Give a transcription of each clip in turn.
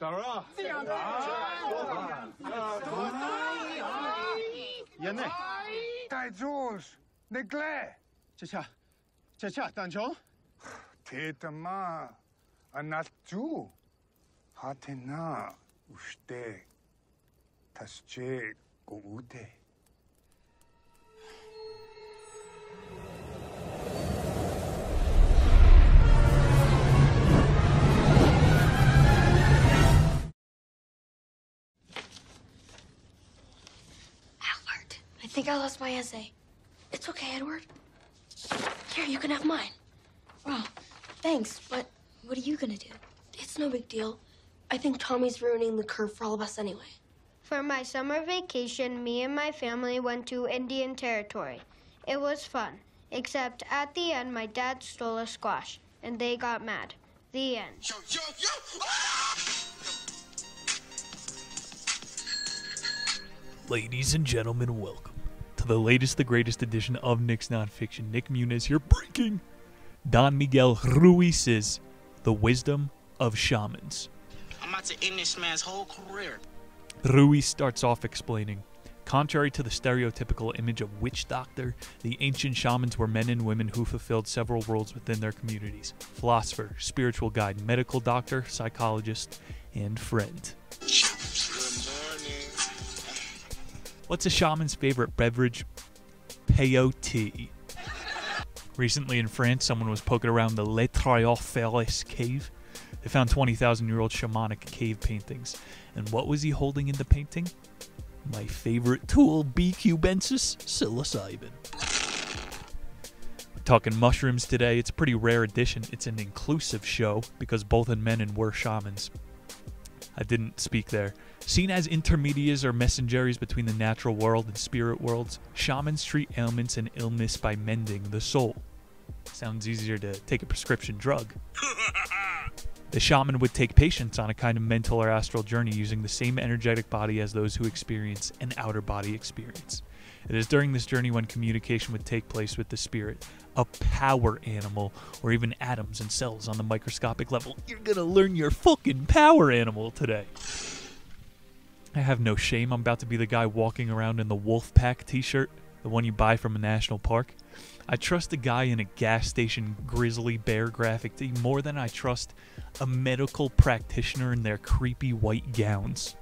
Yanne. Dai Jules, negle. Chacha, tancho. Teta ma, anat ju. Hatena, uste. Tasche, go ute. I think I lost my essay. It's okay, Edward. Here, you can have mine. Wow, thanks, but what are you gonna do? It's no big deal. I think Tommy's ruining the curve for all of us anyway. For my summer vacation, me and my family went to Indian Territory. It was fun, except at the end, my dad stole a squash, and they got mad. The end. Ladies and gentlemen, welcome to the latest, the greatest edition of Nick's Nonfiction. Nick Muniz here, breaking Don Miguel Ruiz's The Wisdom of Shamans. I'm about to end this man's whole career. Ruiz starts off explaining, contrary to the stereotypical image of witch doctor, the ancient shamans were men and women who fulfilled several roles within their communities: philosopher, spiritual guide, medical doctor, psychologist, and friend. What's a shaman's favorite beverage? Peyote. Recently in France, someone was poking around the Les Triomphes cave. They found 20,000-year-old shamanic cave paintings. And what was he holding in the painting? My favorite tool, B. cubensis, psilocybin. We're talking mushrooms today. It's a pretty rare edition. It's an inclusive show because both men and were shamans. I didn't speak there. Seen as intermediaries or messengers between the natural world and spirit worlds, shamans treat ailments and illness by mending the soul. Sounds easier to take a prescription drug. The shaman would take patients on a kind of mental or astral journey using the same energetic body as those who experience an outer body experience. It is during this journey when communication would take place with the spirit, a power animal, or even atoms and cells on the microscopic level. You're gonna learn your fucking power animal today. I have no shame. I'm about to be the guy walking around in the Wolfpack t-shirt, the one you buy from a national park. I trust a guy in a gas station grizzly bear graphic tee more than I trust a medical practitioner in their creepy white gowns.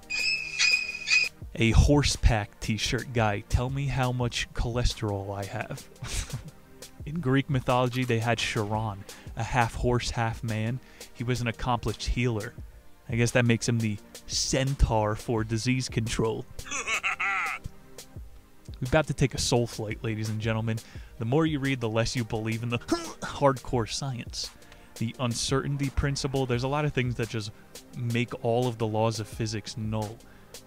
A horsepack t-shirt guy, tell me how much cholesterol I have. In Greek mythology, they had Charon, a half horse, half man. He was an accomplished healer. I guess that makes him the centaur for disease control. We're about to take a soul flight, ladies and gentlemen. The more you read, the less you believe in the hardcore science. The uncertainty principle, there's a lot of things that just make all of the laws of physics null.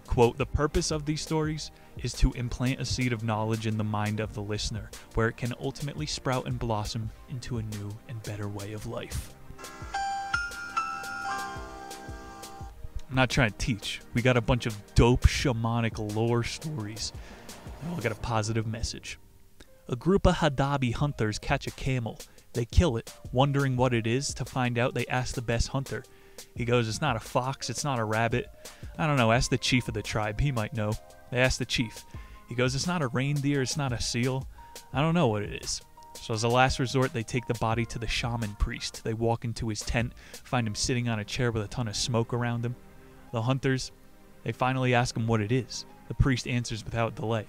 Quote, the purpose of these stories is to implant a seed of knowledge in the mind of the listener, where it can ultimately sprout and blossom into a new and better way of life. I'm not trying to teach. We got a bunch of dope shamanic lore stories. And we'll get a positive message. A group of Hadabi hunters catch a camel. They kill it, wondering what it is. To find out, they ask the best hunter. He goes, it's not a fox, it's not a rabbit. I don't know, ask the chief of the tribe, he might know. They ask the chief. He goes, it's not a reindeer, it's not a seal. I don't know what it is. So as a last resort, they take the body to the shaman priest. They walk into his tent, find him sitting on a chair with a ton of smoke around him. The hunters, they finally ask him what it is. The priest answers without delay.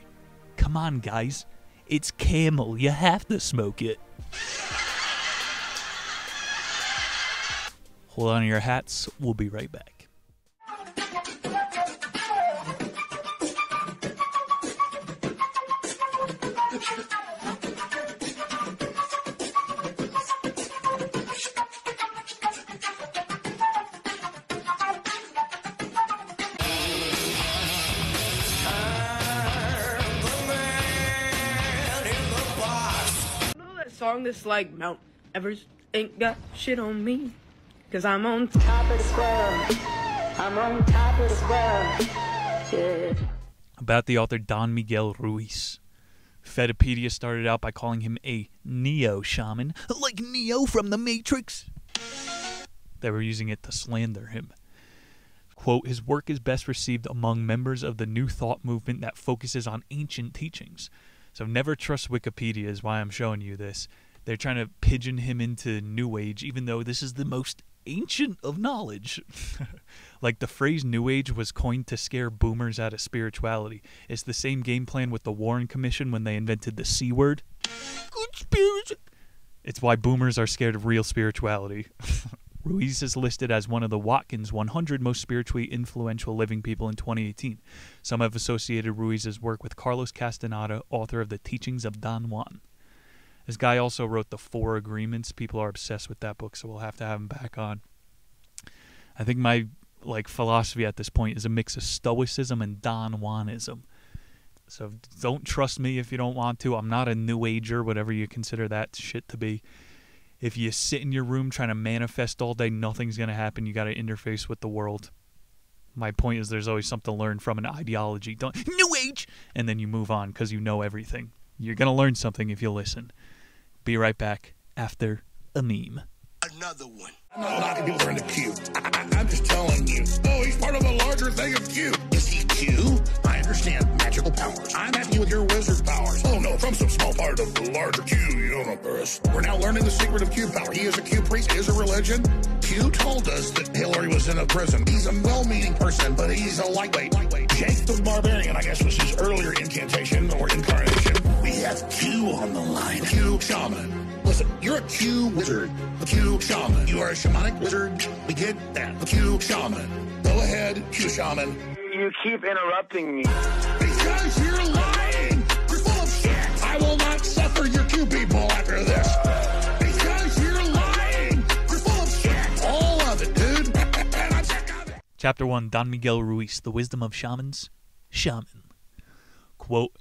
Come on, guys. It's camel. You have to smoke it. Hold on to your hats. We'll be right back. Song that's like Mount Everest ain't got shit on me, 'cause I'm on top of the world. I'm on top of the world. Yeah. About the author Don Miguel Ruiz. Fedipedia started out by calling him a neo-shaman, like Neo from the Matrix. They were using it to slander him. Of Quote, his work is best received among members of the New Thought movement that focuses on ancient teachings. So never trust Wikipedia is why I'm showing you this. They're trying to pigeon him into New Age, even though this is the most ancient of knowledge. Like the phrase New Age was coined to scare boomers out of spirituality. It's the same game plan with the Warren Commission when they invented the C word. Conspiracy. It's why boomers are scared of real spirituality. Ruiz is listed as one of the Watkins 100 most spiritually influential living people in 2018. Some have associated Ruiz's work with Carlos Castaneda, author of The Teachings of Don Juan. This guy also wrote The Four Agreements. People are obsessed with that book, so we'll have to have him back on. I think my philosophy at this point is a mix of Stoicism and Don Juanism. So don't trust me if you don't want to. I'm not a New Ager, whatever you consider that shit to be. If you sit in your room trying to manifest all day, nothing's going to happen. You got to interface with the world. My point is there's always something to learn from an ideology. Don't New Age! And then you move on because you know everything. You're going to learn something if you listen. Be right back after a meme. Another one. I know a lot of people are into Q. I'm just telling you. Oh, he's part of a larger thing of Q. Is he Q? I understand magical powers. I'm asking you with your wizard powers. Oh, no, from some small part of the larger Q, you don't know, Burris. We're now learning the secret of Q power. He is a Q priest, is a religion. Q told us that Hillary was in a prison. He's a well-meaning person, but he's a lightweight. Jake the Barbarian, I guess, was his earlier incantation or incarnation. We have Q on the line. Q Shaman. Listen, you're a Q wizard, a Q shaman. You are a shamanic wizard. We get that. A Q shaman. Go ahead, Q shaman. You keep interrupting me. Because you're lying. You're full of shit. I will not suffer your Q people after this. Because you're lying. You're full of shit. All of it, dude. And I'm sick of it. Chapter 1, Don Miguel Ruiz, The Wisdom of Shamans. Shaman. Quote,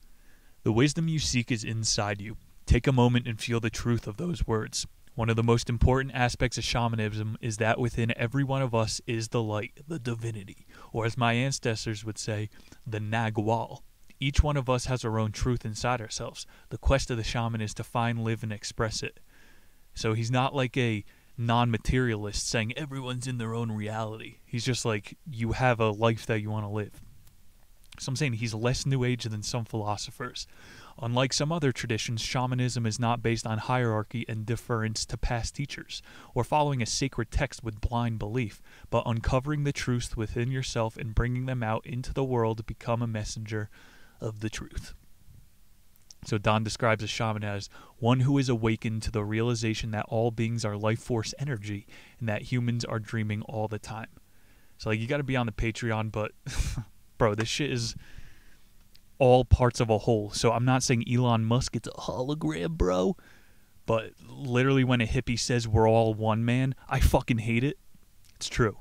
the wisdom you seek is inside you. Take a moment and feel the truth of those words. One of the most important aspects of shamanism is that within every one of us is the light, the divinity, or as my ancestors would say, the nagual. Each one of us has our own truth inside ourselves. The quest of the shaman is to find, live, and express it. So he's not like a non-materialist saying everyone's in their own reality. He's just like, you have a life that you want to live. So I'm saying he's less New Age than some philosophers. Unlike some other traditions, shamanism is not based on hierarchy and deference to past teachers, or following a sacred text with blind belief, but uncovering the truths within yourself and bringing them out into the world to become a messenger of the truth. So Don describes a shaman as one who is awakened to the realization that all beings are life force energy and that humans are dreaming all the time. So like you got to be on the Patreon, but bro, this shit is all parts of a whole. So I'm not saying Elon Musk it's a hologram, bro, but literally when a hippie says we're all one man, I fucking hate it. It's true.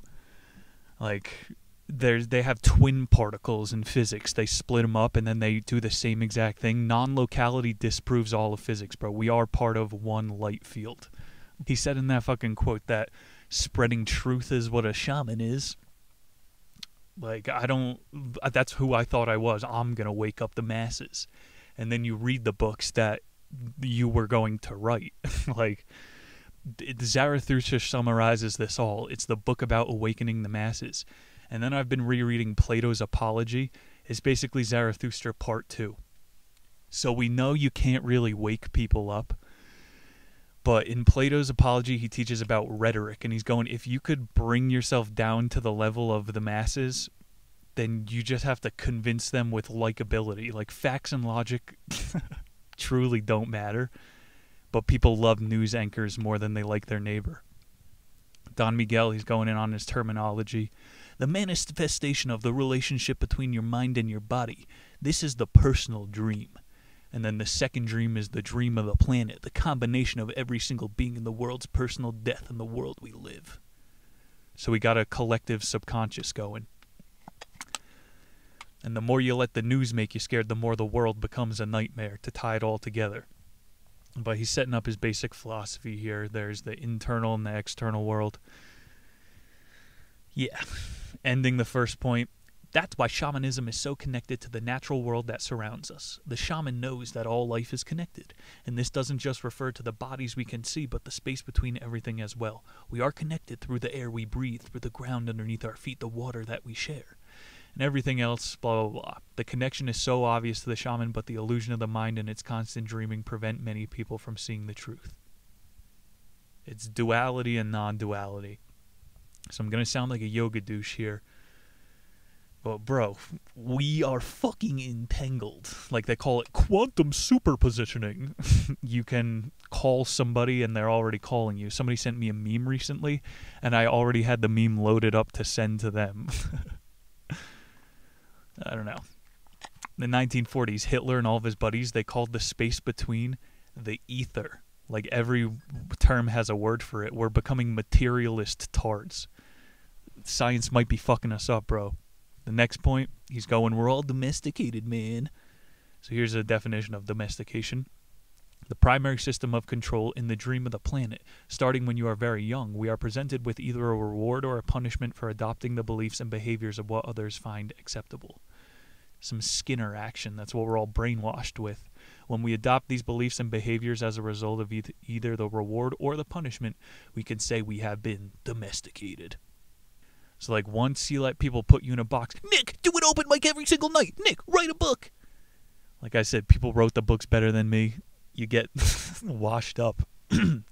Like they have twin particles in physics. They split them up and then they do the same exact thing. Non-locality disproves all of physics, bro. We are part of one light field. He said in that fucking quote that spreading truth is what a shaman is. Like, that's who I thought I was. I'm going to wake up the masses. And then you read the books that you were going to write. Like, Zarathustra summarizes this all. It's the book about awakening the masses. And then I've been rereading Plato's Apology. It's basically Zarathustra Part 2. So we know you can't really wake people up. But in Plato's Apology, he teaches about rhetoric, and he's going, if you could bring yourself down to the level of the masses, then you just have to convince them with likability. Like, facts and logic truly don't matter, but people love news anchors more than they like their neighbor. Don Miguel, he's going in on his terminology. The manifestation of the relationship between your mind and your body. This is the personal dream. And then the second dream is the dream of the planet, the combination of every single being in the world's personal death and the world we live. So we got a collective subconscious going. And the more you let the news make you scared, the more the world becomes a nightmare to tie it all together. But he's setting up his basic philosophy here. There's the internal and the external world. Yeah. Ending the first point. That's why shamanism is so connected to the natural world that surrounds us. The shaman knows that all life is connected, and this doesn't just refer to the bodies we can see, but the space between everything as well. We are connected through the air we breathe, through the ground underneath our feet, the water that we share, and everything else, blah, blah, blah. The connection is so obvious to the shaman, but the illusion of the mind and its constant dreaming prevent many people from seeing the truth. It's duality and non-duality. So I'm going to sound like a yoga douche here. But bro, we are fucking entangled. Like they call it quantum superpositioning. You can call somebody and they're already calling you. Somebody sent me a meme recently and I already had the meme loaded up to send to them. I don't know. In the 1940s, Hitler and all of his buddies, they called the space between the ether. Like every term has a word for it. We're becoming materialist tards. Science might be fucking us up, bro. The next point, he's going, we're all domesticated, man. So here's a definition of domestication. The primary system of control in the dream of the planet. Starting when you are very young, we are presented with either a reward or a punishment for adopting the beliefs and behaviors of what others find acceptable. Some Skinner action, that's what we're all brainwashed with. When we adopt these beliefs and behaviors as a result of either the reward or the punishment, we can say we have been domesticated. So like once you let people put you in a box, Nick, do an open mic every single night. Nick, write a book. Like I said, people wrote the books better than me. You get washed up. The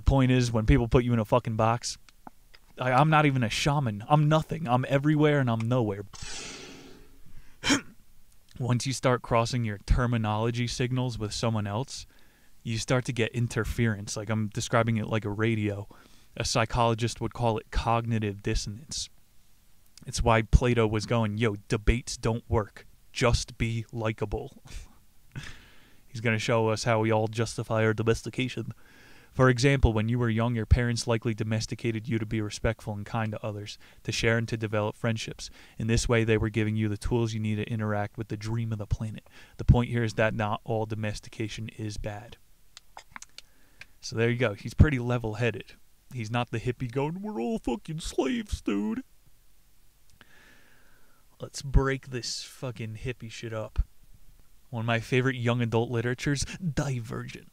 point is, when people put you in a fucking box, I'm not even a shaman. I'm nothing. I'm everywhere and I'm nowhere. Once you start crossing your terminology signals with someone else, you start to get interference. Like I'm describing it like a radio. A psychologist would call it cognitive dissonance. It's why Plato was going, yo, debates don't work. Just be likable. He's going to show us how we all justify our domestication. For example, when you were young, your parents likely domesticated you to be respectful and kind to others, to share and to develop friendships. In this way, they were giving you the tools you need to interact with the dream of the planet. The point here is that not all domestication is bad. So there you go. He's pretty level-headed. He's not the hippie going, we're all fucking slaves, dude. Let's break this fucking hippie shit up. One of my favorite young adult literatures, Divergent.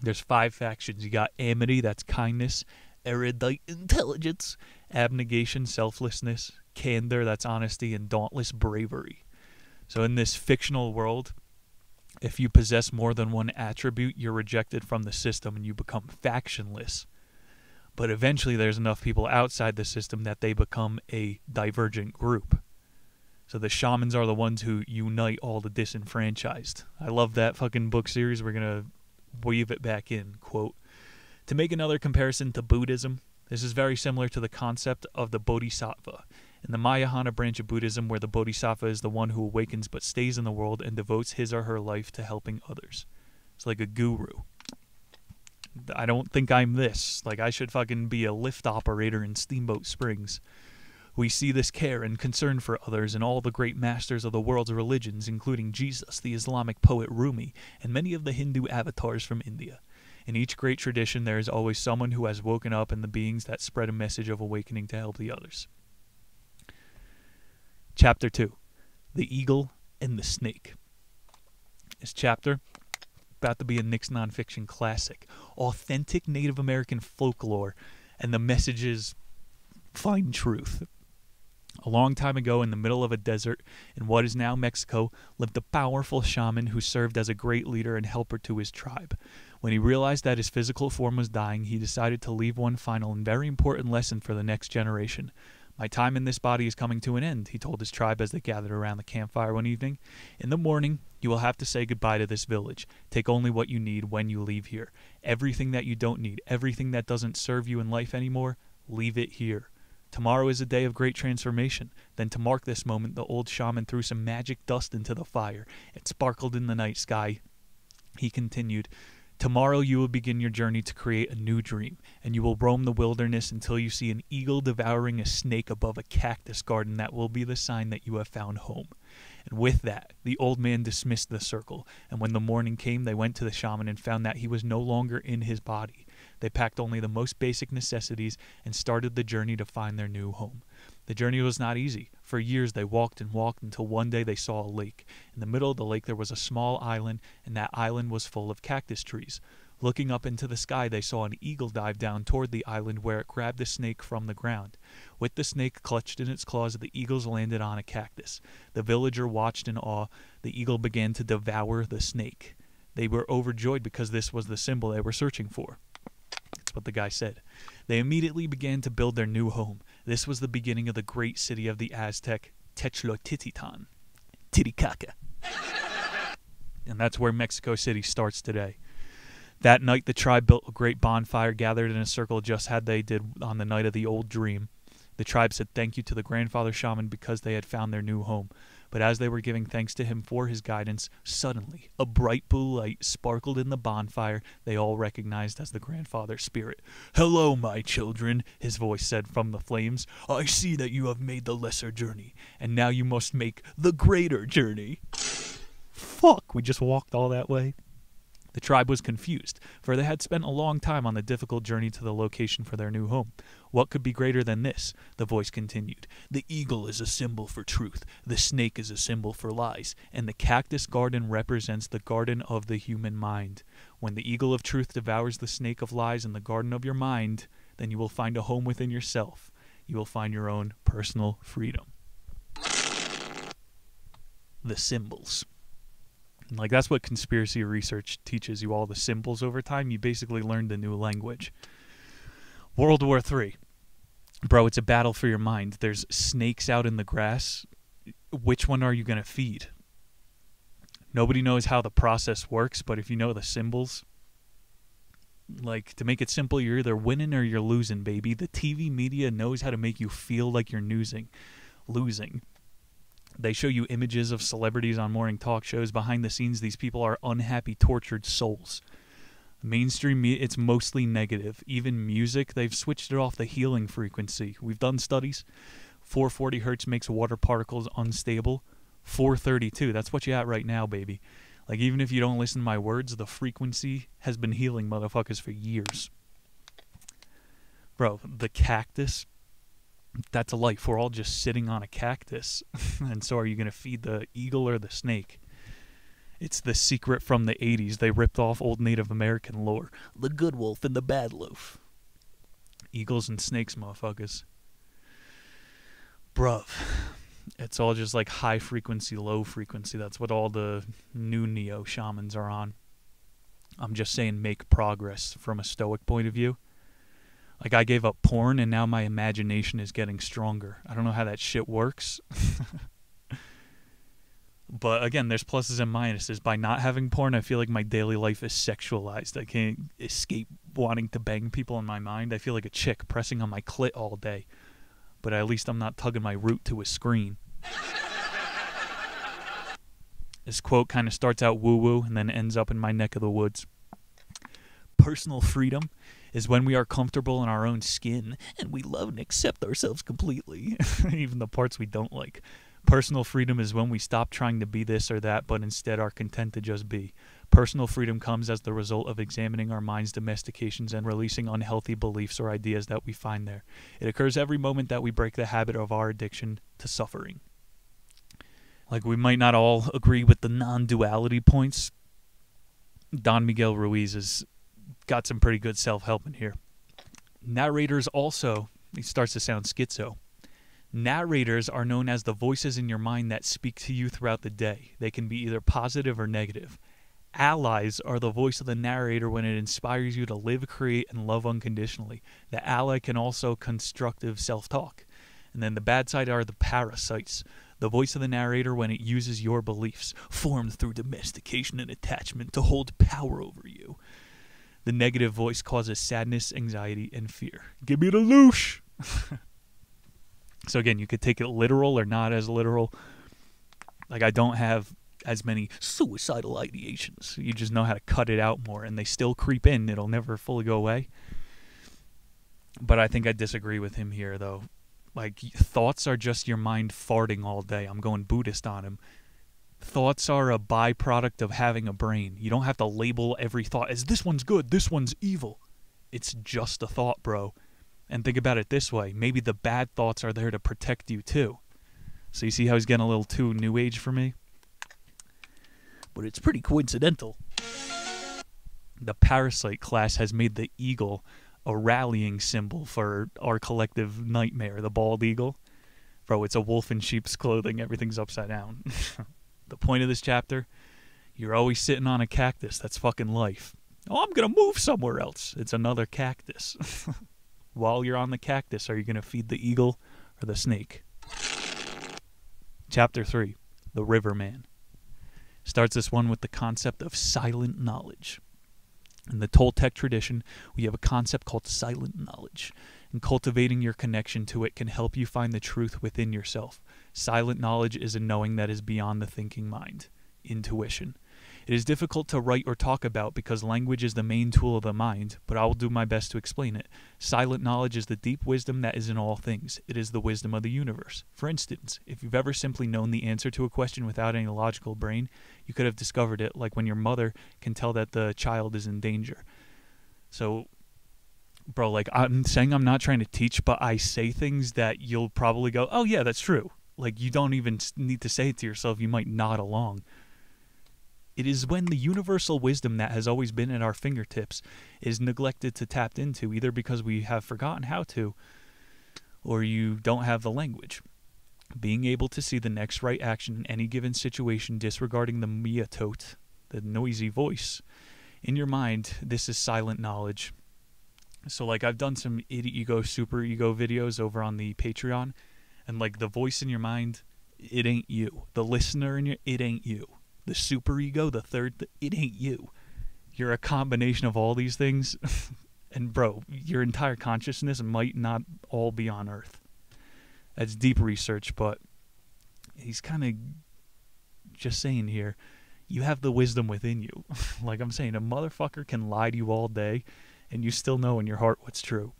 There's 5 factions. You got amity, that's kindness, erudite intelligence, abnegation, selflessness, candor, that's honesty, and dauntless bravery. So in this fictional world, if you possess more than one attribute, you're rejected from the system and you become factionless. But eventually there's enough people outside the system that they become a divergent group. So the shamans are the ones who unite all the disenfranchised. I love that fucking book series. We're going to weave it back in. Quote, to make another comparison to Buddhism, this is very similar to the concept of the bodhisattva. In the Mahayana branch of Buddhism, where the bodhisattva is the one who awakens but stays in the world and devotes his or her life to helping others. It's like a guru. I don't think I'm this. Like, I should fucking be a lift operator in Steamboat Springs. We see this care and concern for others in all the great masters of the world's religions, including Jesus, the Islamic poet Rumi, and many of the Hindu avatars from India. In each great tradition, there is always someone who has woken up in the beings that spread a message of awakening to help the others. Chapter 2. The Eagle and the Snake. This chapter, about to be a Nick's nonfiction classic. Authentic Native American folklore, and the messages find truth. A long time ago, in the middle of a desert in what is now Mexico, lived a powerful shaman who served as a great leader and helper to his tribe. When he realized that his physical form was dying, he decided to leave one final and very important lesson for the next generation. My time in this body is coming to an end, he told his tribe as they gathered around the campfire one evening. In the morning, you will have to say goodbye to this village. Take only what you need when you leave here. Everything that you don't need, everything that doesn't serve you in life anymore, leave it here. Tomorrow is a day of great transformation. Then to mark this moment, the old shaman threw some magic dust into the fire. It sparkled in the night sky. He continued, tomorrow you will begin your journey to create a new dream, and you will roam the wilderness until you see an eagle devouring a snake above a cactus garden. That will be the sign that you have found home. And with that, the old man dismissed the circle, and when the morning came, they went to the shaman and found that he was no longer in his body. They packed only the most basic necessities and started the journey to find their new home. The journey was not easy. For years they walked and walked until one day they saw a lake. In the middle of the lake there was a small island, and that island was full of cactus trees. Looking up into the sky, they saw an eagle dive down toward the island where it grabbed the snake from the ground. With the snake clutched in its claws, the eagles landed on a cactus. The villager watched in awe. The eagle began to devour the snake. They were overjoyed because this was the symbol they were searching for. That's what the guy said. They immediately began to build their new home. This was the beginning of the great city of the Aztec, Tenochtitlan, Titicaca. And that's where Mexico City starts today. That night, the tribe built a great bonfire, gathered in a circle just as they did on the night of the old dream. The tribe said thank you to the grandfather shaman because they had found their new home. But as they were giving thanks to him for his guidance, suddenly a bright blue light sparkled in the bonfire they all recognized as the grandfather spirit. "Hello, my children," his voice said from the flames. "I see that you have made the lesser journey, and now you must make the greater journey." Fuck, we just walked all that way. The tribe was confused, for they had spent a long time on the difficult journey to the location for their new home. What could be greater than this? The voice continued. The eagle is a symbol for truth, the snake is a symbol for lies, and the cactus garden represents the garden of the human mind. When the eagle of truth devours the snake of lies in the garden of your mind, then you will find a home within yourself. You will find your own personal freedom. The symbols. Like, that's what conspiracy research teaches you, all the symbols over time. You basically learn the new language. World War III. Bro, it's a battle for your mind. There's snakes out in the grass. Which one are you going to feed? Nobody knows how the process works, but if you know the symbols, like, to make it simple, you're either winning or you're losing, baby. The TV media knows how to make you feel like you're losing. They show you images of celebrities on morning talk shows. Behind the scenes, these people are unhappy, tortured souls. Mainstream media, it's mostly negative. Even music, they've switched it off the healing frequency. We've done studies. 440 hertz makes water particles unstable. 432, that's what you're at right now, baby. Like, even if you don't listen to my words, the frequency has been healing motherfuckers for years. Bro, the cactus, that's a life. We're all just sitting on a cactus. And so are you going to feed the eagle or the snake? It's the secret from the 80s. They ripped off old Native American lore. The good wolf and the bad loaf. Eagles and snakes, motherfuckers. Bruv. It's all just like high frequency, low frequency. That's what all the new neo shamans are on. I'm just saying make progress from a stoic point of view. Like, I gave up porn, and now my imagination is getting stronger. I don't know how that shit works. But, again, there's pluses and minuses. By not having porn, I feel like my daily life is sexualized. I can't escape wanting to bang people in my mind. I feel like a chick pressing on my clit all day. But at least I'm not tugging my root to a screen. This quote kind of starts out woo-woo and then ends up in my neck of the woods. Personal freedom is when we are comfortable in our own skin and we love and accept ourselves completely, even the parts we don't like. Personal freedom is when we stop trying to be this or that, but instead are content to just be. Personal freedom comes as the result of examining our mind's domestications and releasing unhealthy beliefs or ideas that we find there. It occurs every moment that we break the habit of our addiction to suffering. Like, we might not all agree with the non-duality points. Don Miguel Ruiz has got some pretty good self-help in here. Narrators also, he starts to sound schizo. Narrators are known as the voices in your mind that speak to you throughout the day. They can be either positive or negative. Allies are the voice of the narrator when it inspires you to live, create, and love unconditionally. The ally can also constructive self-talk. And then the bad side are the parasites, the voice of the narrator when it uses your beliefs, formed through domestication and attachment, to hold power over you. The negative voice causes sadness, anxiety, and fear. Give me the loosh! So again, you could take it literal or not as literal. Like, I don't have as many suicidal ideations. You just know how to cut it out more, and they still creep in. It'll never fully go away. But I think I disagree with him here, though. Like, thoughts are just your mind farting all day. I'm going Buddhist on him. Thoughts are a byproduct of having a brain. You don't have to label every thought as this one's good, this one's evil. It's just a thought, bro. And think about it this way. Maybe the bad thoughts are there to protect you too. So you see how he's getting a little too new age for me? But it's pretty coincidental. The parasite class has made the eagle a rallying symbol for our collective nightmare, the bald eagle. Bro, it's a wolf in sheep's clothing. Everything's upside down. The point of this chapter, you're always sitting on a cactus. That's fucking life. Oh, I'm going to move somewhere else. It's another cactus. While you're on the cactus, are you going to feed the eagle or the snake? Chapter 3, The Riverman. Starts this one with the concept of silent knowledge. In the Toltec tradition, we have a concept called silent knowledge, and cultivating your connection to it can help you find the truth within yourself. Silent knowledge is a knowing that is beyond the thinking mind. Intuition. It is difficult to write or talk about because language is the main tool of the mind, but I will do my best to explain it. Silent knowledge is the deep wisdom that is in all things. It is the wisdom of the universe. For instance, if you've ever simply known the answer to a question without any logical brain, you could have discovered it, like when your mother can tell that the child is in danger. So, bro, like, I'm saying I'm not trying to teach, but I say things that you'll probably go, oh yeah, that's true. Like, you don't even need to say it to yourself. You might nod along. It is when the universal wisdom that has always been at our fingertips is neglected to tap into, either because we have forgotten how to, or you don't have the language. Being able to see the next right action in any given situation, disregarding the meatot, the noisy voice, in your mind, this is silent knowledge. So, like, I've done some ego, super ego videos over on the Patreon, and, like, the voice in your mind, it ain't you. The listener in your, it ain't you. The superego, the third, it ain't you. You're a combination of all these things. And bro, your entire consciousness might not all be on Earth. That's deep research, but he's kind of just saying here, you have the wisdom within you. Like I'm saying, a motherfucker can lie to you all day, and you still know in your heart what's true.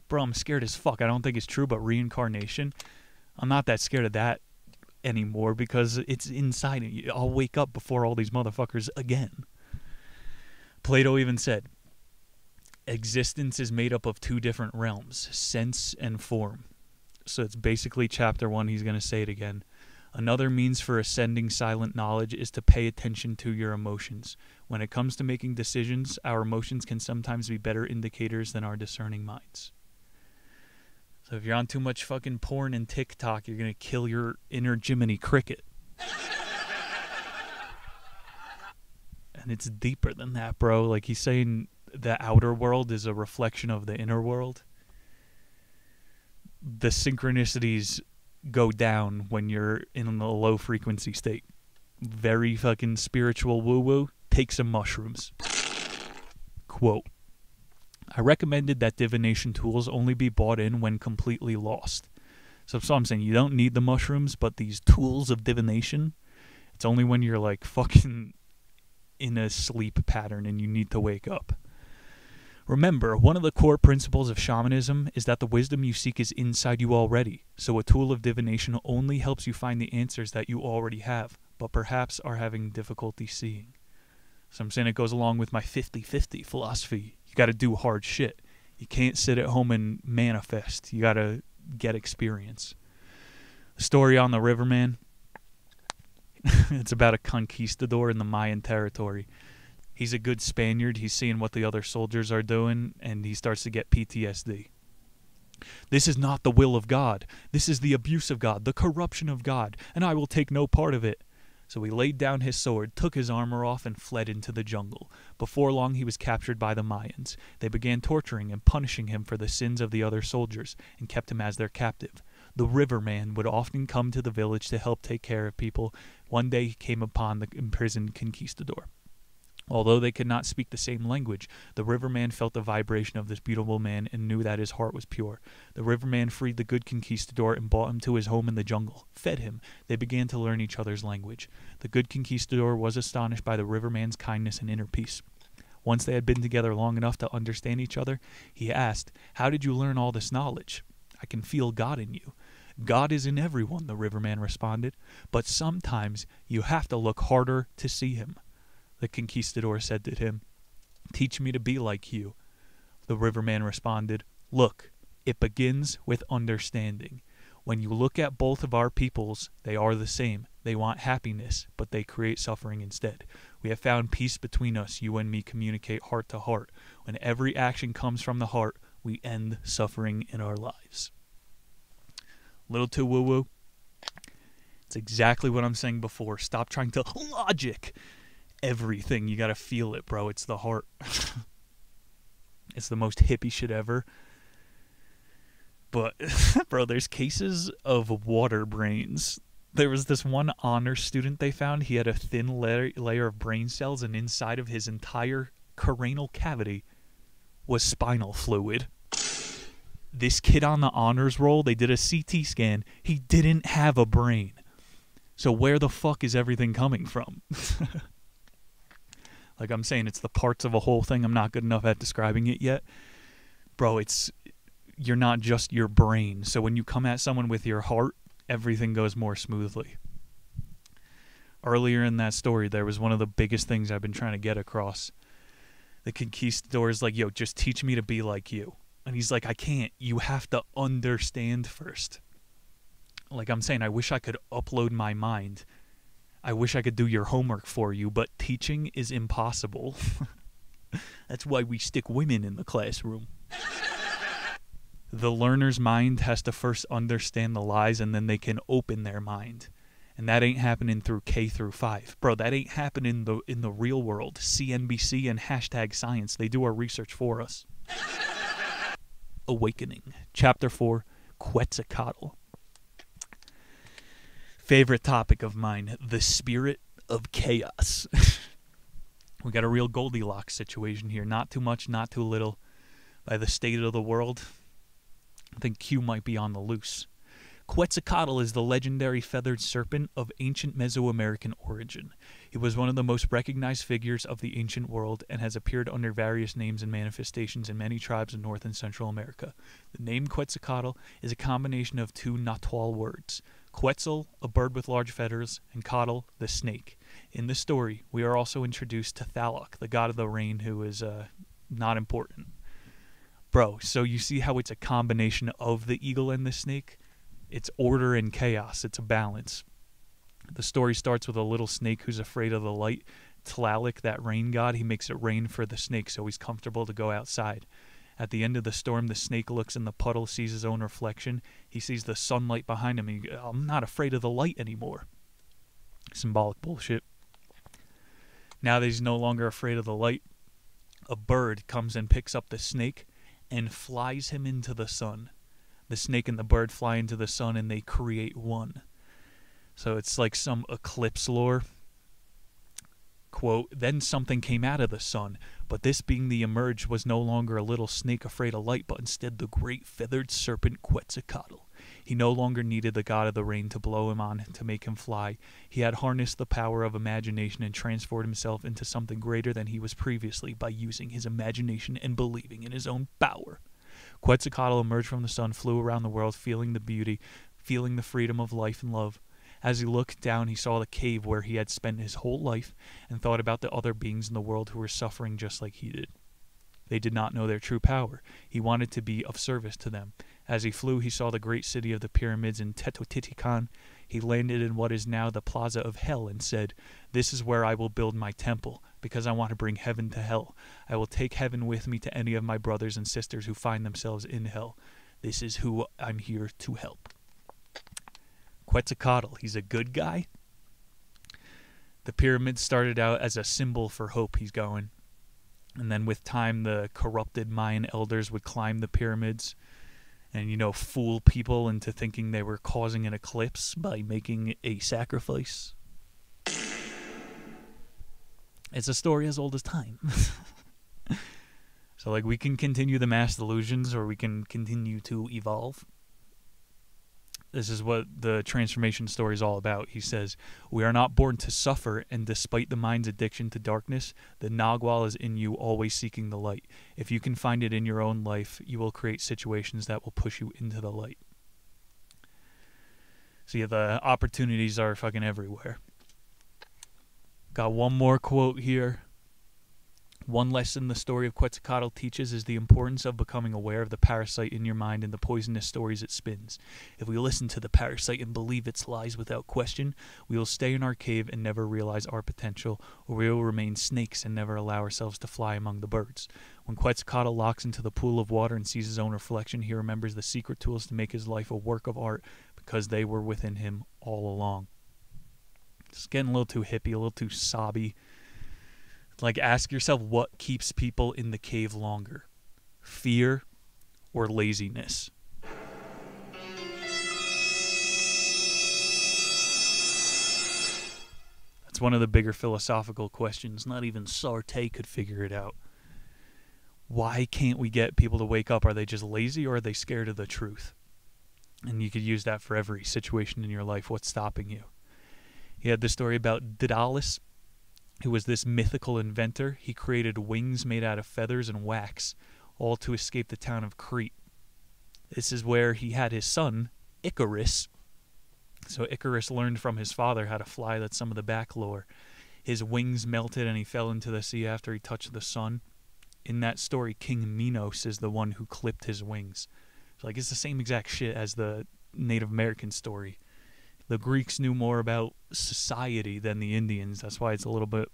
Bro, I'm scared as fuck. I don't think it's true, but reincarnation, I'm not that scared of that anymore because it's inside of you. I'll wake up before all these motherfuckers again. Plato even said, existence is made up of two different realms, sense and form. So it's basically chapter 1, he's going to say it again. Another means for ascending silent knowledge is to pay attention to your emotions. When it comes to making decisions, our emotions can sometimes be better indicators than our discerning minds. So if you're on too much fucking porn and TikTok, you're going to kill your inner Jiminy Cricket. And it's deeper than that, bro. Like he's saying the outer world is a reflection of the inner world. The synchronicities go down when you're in a low frequency state. Very fucking spiritual woo-woo. Take some mushrooms. Quote, I recommended that divination tools only be bought in when completely lost. So I'm saying you don't need the mushrooms, but these tools of divination, it's only when you're like fucking in a sleep pattern and you need to wake up. Remember, one of the core principles of shamanism is that the wisdom you seek is inside you already. So a tool of divination only helps you find the answers that you already have, but perhaps are having difficulty seeing. So I'm saying it goes along with my 50-50 philosophy. You got to do hard shit. You can't sit at home and manifest. You got to get experience. The story on the Riverman, it's about a conquistador in the Mayan territory. He's a good Spaniard. He's seeing what the other soldiers are doing, and he starts to get PTSD. This is not the will of God. This is the abuse of God, the corruption of God, and I will take no part of it. So he laid down his sword, took his armor off, and fled into the jungle. Before long, he was captured by the Mayans. They began torturing and punishing him for the sins of the other soldiers, and kept him as their captive. The Riverman would often come to the village to help take care of people. One day he came upon the imprisoned conquistador. Although they could not speak the same language, the Riverman felt the vibration of this beautiful man and knew that his heart was pure. The Riverman freed the good conquistador and brought him to his home in the jungle, fed him. They began to learn each other's language. The good conquistador was astonished by the Riverman's kindness and inner peace. Once they had been together long enough to understand each other, he asked, "How did you learn all this knowledge?" "I can feel God in you." "God is in everyone," the Riverman responded, "but sometimes you have to look harder to see him." The conquistador said to him, "Teach me to be like you." The Riverman responded, "Look, it begins with understanding. When you look at both of our peoples, they are the same. They want happiness, but they create suffering instead. We have found peace between us. You and me communicate heart to heart. When every action comes from the heart, we end suffering in our lives." Little too woo-woo? It's exactly what I'm saying before. Stop trying to logic everything. You gotta feel it, bro. It's the heart. It's the most hippie shit ever. But, bro, there's cases of water brains. There was this one honor student they found. He had a thin layer of brain cells, and inside of his entire cranial cavity was spinal fluid. This kid on the honors roll, they did a CT scan. He didn't have a brain. So where the fuck is everything coming from? Like I'm saying, it's the parts of a whole thing. I'm not good enough at describing it yet. Bro, you're not just your brain. So when you come at someone with your heart, everything goes more smoothly. Earlier in that story, there was one of the biggest things I've been trying to get across. The conquistador's like, yo, just teach me to be like you. And he's like, I can't. You have to understand first. Like I'm saying, I wish I could upload my mind. I wish I could do your homework for you, but teaching is impossible. That's why we stick women in the classroom. The learner's mind has to first understand the lies, and then they can open their mind. And that ain't happening through K through 5. Bro, that ain't happening in the real world. CNBC and #science, they do our research for us. Awakening. Chapter 4, Quetzalcoatl. Favorite topic of mine, the spirit of chaos. We got a real Goldilocks situation here. Not too much, not too little. By the state of the world, I think Q might be on the loose. Quetzalcoatl is the legendary feathered serpent of ancient Mesoamerican origin. He was one of the most recognized figures of the ancient world and has appeared under various names and manifestations in many tribes of North and Central America. The name Quetzalcoatl is a combination of two Nahuatl words. Quetzal, a bird with large feathers, and Coatl, the snake. In the story, we are also introduced to Tlaloc, the god of the rain, who is not important. Bro, so you see how it's a combination of the eagle and the snake? It's order and chaos. It's a balance. The story starts with a little snake who's afraid of the light. Tlaloc, that rain god, he makes it rain for the snake so he's comfortable to go outside. At the end of the storm, the snake looks in the puddle, sees his own reflection. He sees the sunlight behind him. I'm not afraid of the light anymore. Symbolic bullshit. Now that he's no longer afraid of the light, a bird comes and picks up the snake and flies him into the sun. The snake and the bird fly into the sun and they create one. So it's like some eclipse lore. Quote, then something came out of the sun, but this being the emerged was no longer a little snake afraid of light, but instead the great feathered serpent Quetzalcoatl. He no longer needed the god of the rain to blow him on to make him fly. He had harnessed the power of imagination and transformed himself into something greater than he was previously by using his imagination and believing in his own power. Quetzalcoatl emerged from the sun, flew around the world, feeling the beauty, feeling the freedom of life and love. As he looked down, he saw the cave where he had spent his whole life and thought about the other beings in the world who were suffering just like he did. They did not know their true power. He wanted to be of service to them. As he flew, he saw the great city of the pyramids in Tenochtitlan. He landed in what is now the Plaza of Hell and said, "This is where I will build my temple, because I want to bring heaven to hell. I will take heaven with me to any of my brothers and sisters who find themselves in hell. This is who I'm here to help." Quetzalcoatl, he's a good guy. The pyramids started out as a symbol for hope, he's going. And then with time, the corrupted Mayan elders would climb the pyramids and, fool people into thinking they were causing an eclipse by making a sacrifice. It's a story as old as time. So, we can continue the mass delusions or we can continue to evolve. This is what the transformation story is all about. He says, we are not born to suffer, and despite the mind's addiction to darkness, the Nagual is in you, always seeking the light. If you can find it in your own life, you will create situations that will push you into the light. So yeah, the opportunities are fucking everywhere. Got one more quote here. One lesson the story of Quetzalcoatl teaches is the importance of becoming aware of the parasite in your mind and the poisonous stories it spins. If we listen to the parasite and believe its lies without question, we will stay in our cave and never realize our potential, or we will remain snakes and never allow ourselves to fly among the birds. When Quetzalcoatl locks into the pool of water and sees his own reflection, he remembers the secret tools to make his life a work of art because they were within him all along. It's getting a little too hippie, a little too sobby. Like, ask yourself what keeps people in the cave longer. Fear or laziness? That's one of the bigger philosophical questions. Not even Sartre could figure it out. Why can't we get people to wake up? Are they just lazy or are they scared of the truth? And you could use that for every situation in your life. What's stopping you? He had this story about Daedalus, who was this mythical inventor. He created wings made out of feathers and wax, all to escape the town of Crete. This is where he had his son, Icarus. So Icarus learned from his father how to fly. That's some of the back lore. His wings melted and he fell into the sea after he touched the sun. In that story, King Minos is the one who clipped his wings. So, like, it's the same exact shit as the Native American story. The Greeks knew more about society than the Indians. That's why it's a little bit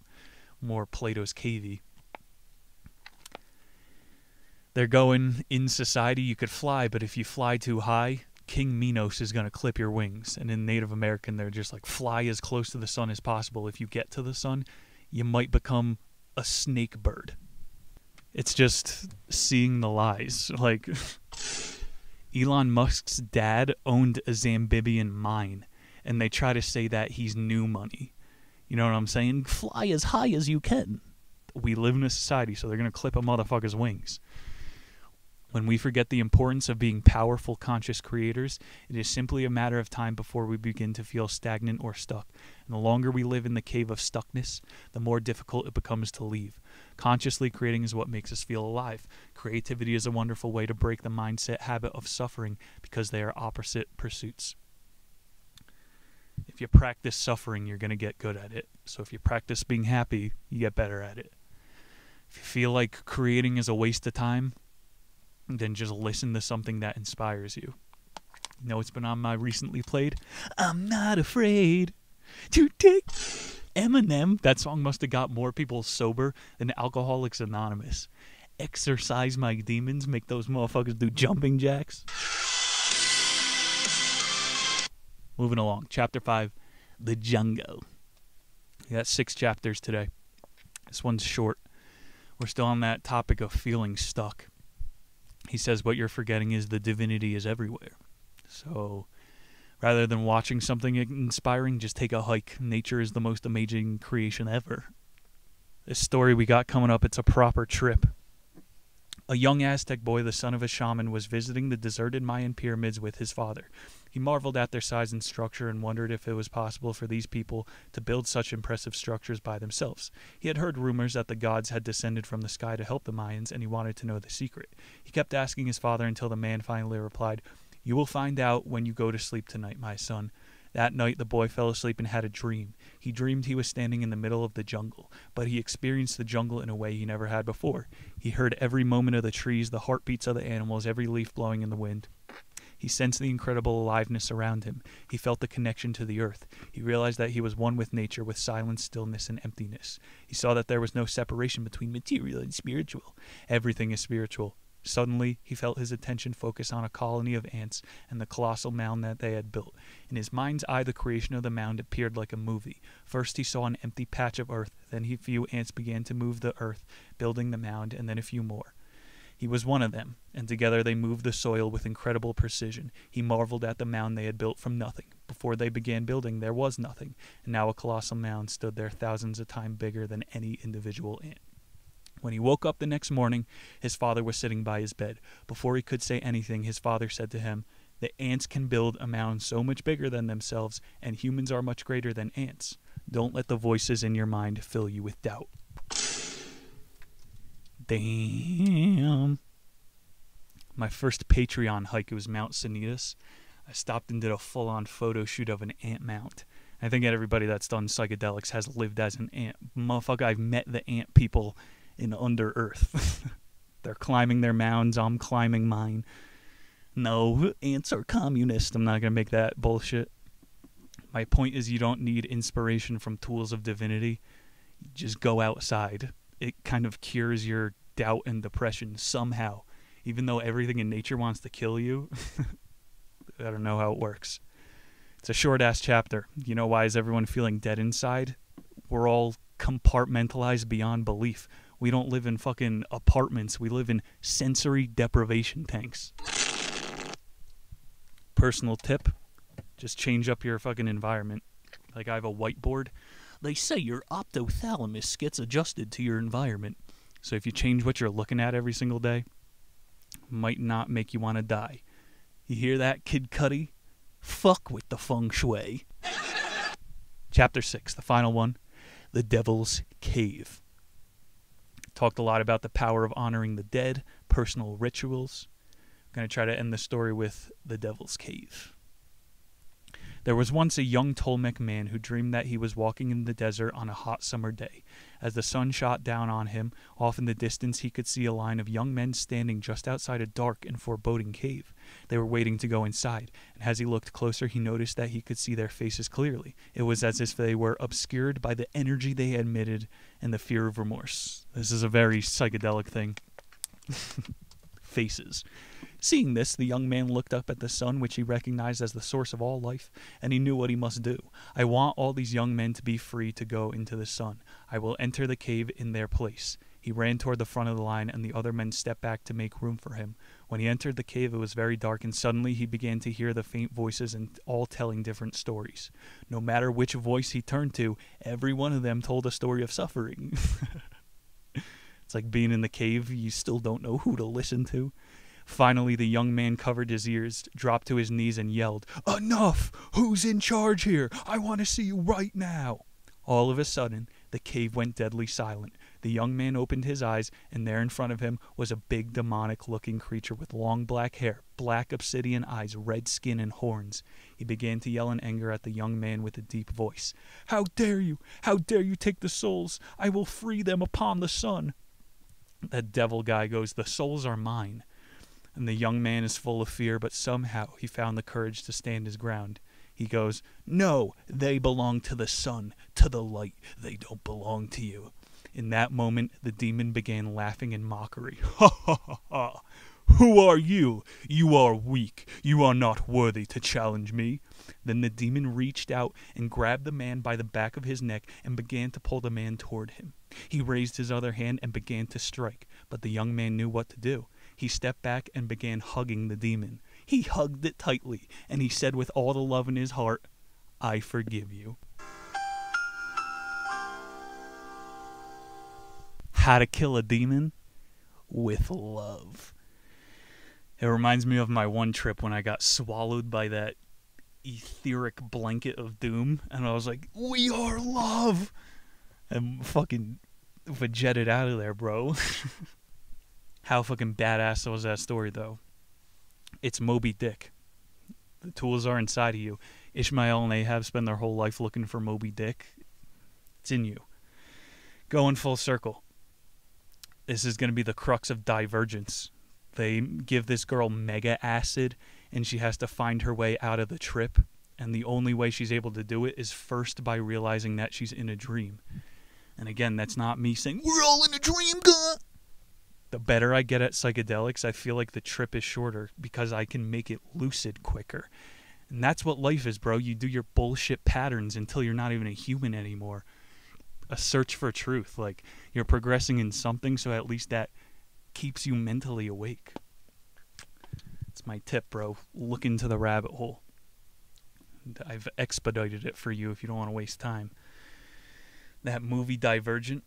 more Plato's cavey. They're going, in society you could fly, but if you fly too high, King Minos is going to clip your wings. And in Native American, they're just like, fly as close to the sun as possible. If you get to the sun, you might become a snake bird. It's just seeing the lies. Like, Elon Musk's dad owned a Zambian mine. And they try to say that he's new money. You know what I'm saying? Fly as high as you can. We live in a society, so they're going to clip a motherfucker's wings. When we forget the importance of being powerful, conscious creators, it is simply a matter of time before we begin to feel stagnant or stuck. And the longer we live in the cave of stuckness, the more difficult it becomes to leave. Consciously creating is what makes us feel alive. Creativity is a wonderful way to break the mindset habit of suffering because they are opposite pursuits. If you practice suffering, you're going to get good at it. So if you practice being happy, you get better at it. If you feel like creating is a waste of time, then just listen to something that inspires you. You know what's been on my recently played? I'm not afraid to take Eminem. That song must have got more people sober than Alcoholics Anonymous. Exorcise my demons, make those motherfuckers do jumping jacks. Moving along, chapter 5, The Jungle. We got 6 chapters today. This one's short. We're still on that topic of feeling stuck. He says what you're forgetting is the divinity is everywhere. So rather than watching something inspiring, just take a hike. Nature is the most amazing creation ever. This story we got coming up, it's a proper trip. A young Aztec boy, the son of a shaman, was visiting the deserted Mayan pyramids with his father. He marveled at their size and structure and wondered if it was possible for these people to build such impressive structures by themselves. He had heard rumors that the gods had descended from the sky to help the Mayans, and he wanted to know the secret. He kept asking his father until the man finally replied, "You will find out when you go to sleep tonight, my son." That night, the boy fell asleep and had a dream. He dreamed he was standing in the middle of the jungle, but he experienced the jungle in a way he never had before. He heard every moment of the trees, the heartbeats of the animals, every leaf blowing in the wind. He sensed the incredible aliveness around him. He felt the connection to the earth. He realized that he was one with nature, with silence, stillness, and emptiness. He saw that there was no separation between material and spiritual. Everything is spiritual. Suddenly, he felt his attention focus on a colony of ants and the colossal mound that they had built. In his mind's eye, the creation of the mound appeared like a movie. First, he saw an empty patch of earth. Then a few ants began to move the earth, building the mound, and then a few more. He was one of them, and together they moved the soil with incredible precision. He marveled at the mound they had built from nothing. Before they began building, there was nothing, and now a colossal mound stood there thousands of times bigger than any individual ant. When he woke up the next morning, his father was sitting by his bed. Before he could say anything, his father said to him, "The ants can build a mound so much bigger than themselves, and humans are much greater than ants. Don't let the voices in your mind fill you with doubt." Damn. My first Patreon hike was Mount Sanitas. I stopped and did a full-on photo shoot of an ant mount. I think everybody that's done psychedelics has lived as an ant. Motherfucker, I've met the ant people in Under Earth. They're climbing their mounds, I'm climbing mine. No, ants are communist. I'm not going to make that bullshit. My point is you don't need inspiration from tools of divinity. You just go outside. It kind of cures your doubt and depression somehow. Even though everything in nature wants to kill you. I don't know how it works. It's a short-ass chapter. You know why is everyone feeling dead inside? We're all compartmentalized beyond belief. We don't live in fucking apartments. We live in sensory deprivation tanks. Personal tip, just change up your fucking environment. Like I have a whiteboard. They say your optothalamus gets adjusted to your environment. So if you change what you're looking at every single day, might not make you want to die. You hear that, Kid Cudi? Fuck with the feng shui. Chapter 6, the final one, the Devil's Cave. Talked a lot about the power of honoring the dead, personal rituals. I'm going to try to end the story with the Devil's Cave. There was once a young Toltec man who dreamed that he was walking in the desert on a hot summer day. As the sun shot down on him, off in the distance he could see a line of young men standing just outside a dark and foreboding cave. They were waiting to go inside, and as he looked closer he noticed that he could see their faces clearly. It was as if they were obscured by the energy they emitted and the fear of remorse. This is a very psychedelic thing. Faces. Seeing this, the young man looked up at the sun, which he recognized as the source of all life, and he knew what he must do. I want all these young men to be free to go into the sun. I will enter the cave in their place. He ran toward the front of the line, and the other men stepped back to make room for him. When he entered the cave, it was very dark, and suddenly he began to hear the faint voices, and all telling different stories. No matter which voice he turned to, every one of them told a story of suffering. It's like being in the cave, you still don't know who to listen to. Finally, the young man covered his ears, dropped to his knees, and yelled, "Enough! Who's in charge here? I want to see you right now!" All of a sudden, the cave went deadly silent. The young man opened his eyes, and there in front of him was a big demonic-looking creature with long black hair, black obsidian eyes, red skin, and horns. He began to yell in anger at the young man with a deep voice. "How dare you! How dare you take the souls! I will free them upon the sun!" That devil guy goes, "The souls are mine." And the young man is full of fear, but somehow he found the courage to stand his ground. He goes, "No, they belong to the sun, to the light. They don't belong to you." In that moment, the demon began laughing in mockery. "Ha ha ha ha! Who are you? You are weak. You are not worthy to challenge me." Then the demon reached out and grabbed the man by the back of his neck and began to pull the man toward him. He raised his other hand and began to strike, but the young man knew what to do. He stepped back and began hugging the demon. He hugged it tightly, and he said with all the love in his heart, "I forgive you." How to kill a demon? With love. It reminds me of my one trip when I got swallowed by that etheric blanket of doom, and I was like, "We are love!" And fucking jetted out of there, bro. How fucking badass was that story, though? It's Moby Dick. The tools are inside of you. Ishmael and Ahab spend their whole life looking for Moby Dick. It's in you. Going full circle. This is going to be the crux of Divergence. They give this girl mega acid, and she has to find her way out of the trip. And the only way she's able to do it is first by realizing that she's in a dream. And again, that's not me saying, "We're all in a dream, guy." The better I get at psychedelics, I feel like the trip is shorter because I can make it lucid quicker. And that's what life is, bro. You do your bullshit patterns until you're not even a human anymore. A search for truth. Like, you're progressing in something, so at least that keeps you mentally awake. It's my tip, bro. Look into the rabbit hole. I've expedited it for you if you don't want to waste time. That movie Divergent,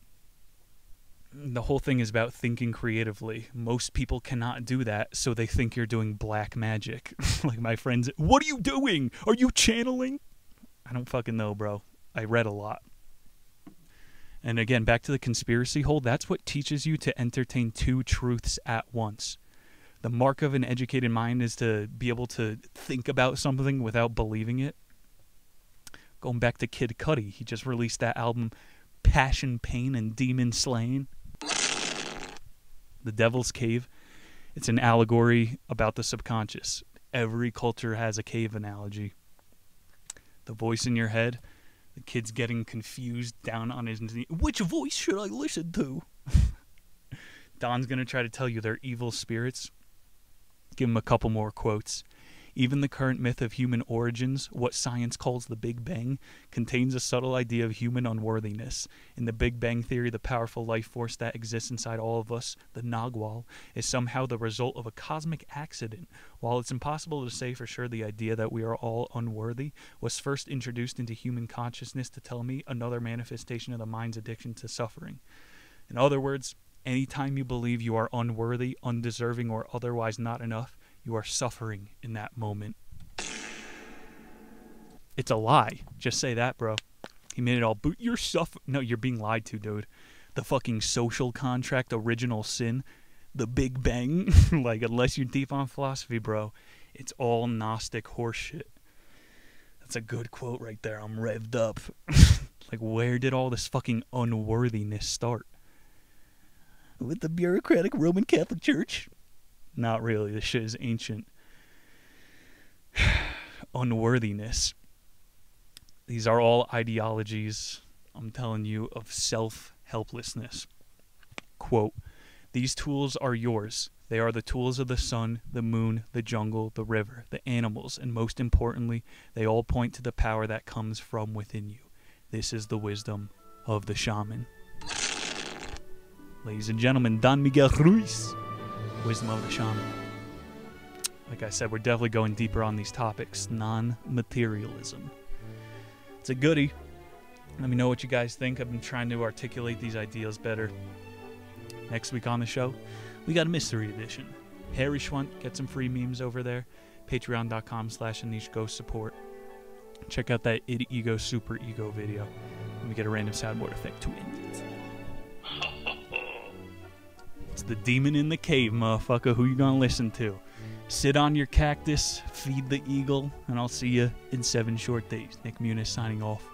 the whole thing is about thinking creatively. Most people cannot do that, so they think you're doing black magic. Like my friends, "What are you doing? Are you channeling?" I don't fucking know, bro. I read a lot. And again, back to the conspiracy hole, that's what teaches you to entertain two truths at once. The mark of an educated mind is to be able to think about something without believing it. Going back to Kid Cudi, he just released that album, Passion, Pain, and Demon Slaying. The Devil's Cave. It's an allegory about the subconscious. Every culture has a cave analogy. The voice in your head, the kid's getting confused down on his knee. Which voice should I listen to? Don's going to try to tell you they're evil spirits. Give him a couple more quotes. Even the current myth of human origins, what science calls the Big Bang, contains a subtle idea of human unworthiness. In the Big Bang Theory, the powerful life force that exists inside all of us, the Nagwal, is somehow the result of a cosmic accident. While it's impossible to say for sure, the idea that we are all unworthy was first introduced into human consciousness to tell me another manifestation of the mind's addiction to suffering. In other words, anytime you believe you are unworthy, undeserving, or otherwise not enough, you are suffering in that moment. It's a lie. Just say that, bro. He made it all. You're suffering. No, you're being lied to, dude. The fucking social contract, original sin, the Big Bang. Like, unless you're deep on philosophy, bro, it's all Gnostic horseshit. That's a good quote right there. I'm revved up. Like, where did all this fucking unworthiness start? With the bureaucratic Roman Catholic Church? Not really. This shit is ancient. Unworthiness. These are all ideologies, I'm telling you, of self-helplessness. Quote, these tools are yours. They are the tools of the sun, the moon, the jungle, the river, the animals, and most importantly, they all point to the power that comes from within you. This is the wisdom of the shaman. Ladies and gentlemen, Don Miguel Ruiz. Wisdom of the Shaman. Like I said, we're definitely going deeper on these topics. Non-materialism. It's a goodie. Let me know what you guys think. I've been trying to articulate these ideas better. Next week on the show, we got a mystery edition. Harry Schwant, get some free memes over there. Patreon.com/AnishGhost support. Check out that Id Ego Super Ego video. Let me get a random soundboard effect to end it. It's the demon in the cave, motherfucker. Who you gonna listen to? Sit on your cactus, feed the eagle, and I'll see you in 7 short days. Nick Muniz signing off.